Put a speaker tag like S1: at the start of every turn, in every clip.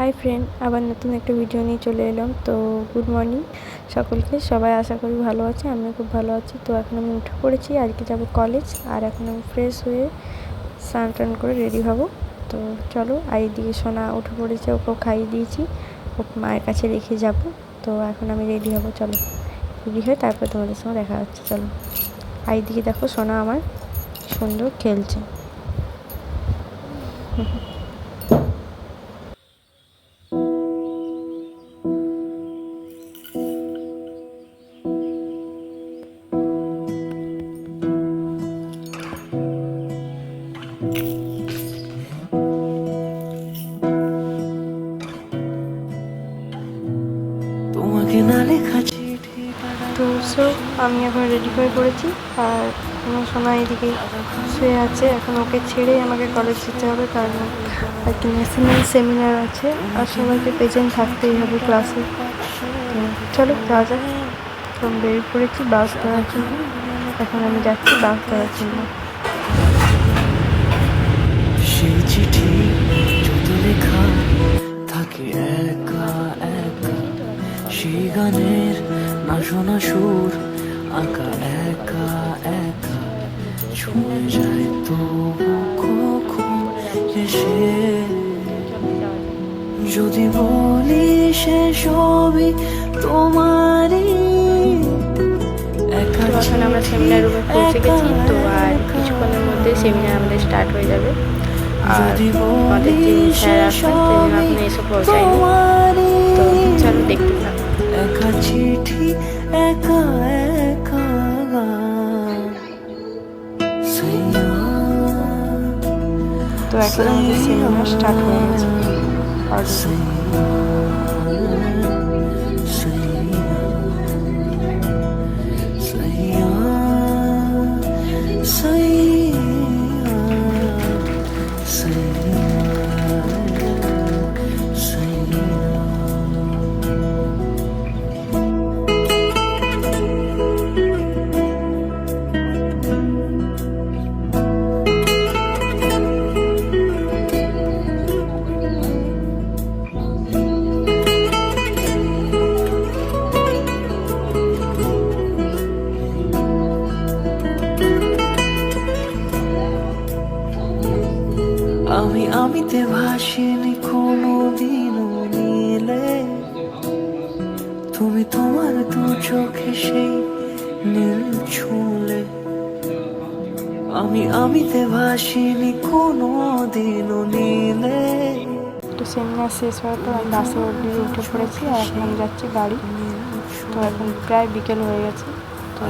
S1: Hi friend, আবার নতুন একটা ভিডিও নিয়ে চলে এলাম। তো গুড মর্নিং সকলকে, সবাই আশা করি ভালো আছে। আমিও খুব ভালো আছি। তো এখন আমি উঠে পড়েছি, আজকে যাব কলেজ। আর এখন আমি ফ্রেশ হয়ে স্নান টান করে রেডি হব। তো চলো, এইদিকে সোনা উঠে পড়েছে, ওকেও খাইয়ে দিয়েছি, ওকে মায়ের কাছে রেখে যাব। তো এখন আমি রেডি হব, চলো রেডি হয়ে তারপর তোমাদের সঙ্গে দেখা হচ্ছে। চলো, এইদিকে দেখো সোনা আমার সুন্দর খেলছে। তো আমি এখন রেডি হয়ে পড়েছি, আর আমার সোনা এদিকে শুয়ে আছে। এখন ওকে ছেড়েই আমাকে কলেজ যেতে হবে, কারণ একটা ন্যাশনাল সেমিনার আছে আর সবাইকে প্রেজেন্ট থাকতেই হবে ক্লাসে। তো চলো যাওয়া যাক। তো আমি বেরিয়ে পড়েছি বাস ধরার জন্য। এখন আমি যাচ্ছি বাস ধরার জন্য।
S2: সেই চিঠি যত লেখা থাকে একা একা, সেই গানের না শোনা সুর আঁকা একা একা, ছুঁয়ে যায় তো কখন এসে। যদি বলি সে সবই তোমারই একা।
S1: তো এখন আমরা সেমিনার রুমে পৌঁছে গেছি। তো আর কিছুক্ষণের মধ্যে সেমিনার আমাদের স্টার্ট হয়ে যাবে। আর আমাদের যে স্যার আসবেন তিনি এখনো এসে পৌঁছায়নি। তো চলো দেখতে থাকো।
S2: একা চিঠি একা একা গান।
S1: তো এখন আমাদের সেমিনার স্টার্ট হয়ে গেছে।
S2: আমিতে ভাসিনি কোনো দিনও নীলে, তুমি তোমার দু চোখে সেই নীল ছুঁলে। আমিতে ভাসিনি কোনো দিনও নীলে।
S1: তো সেমিনার শেষ হওয়ার পর আমি বাসে উঠে পড়েছি, আর এখন আমি যাচ্ছি বাড়ি। তো এখন প্রায় বিকেল হয়ে গেছে। তো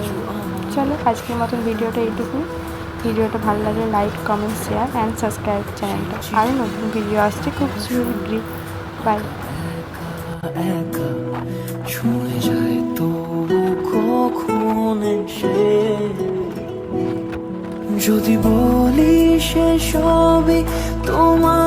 S1: চলো, আজকের মতন ভিডিওটা এইটুকু। ভিডিওটা ভালো লাগলে like, comment, share and subscribe চ্যানেলটা। আরও নতুন ভিডিও আসছে খুব শীঘ্রই। বাই।
S2: একা ছুঁয়ে যায় তো কখন এসে। যদি বলি সে সবই তোমার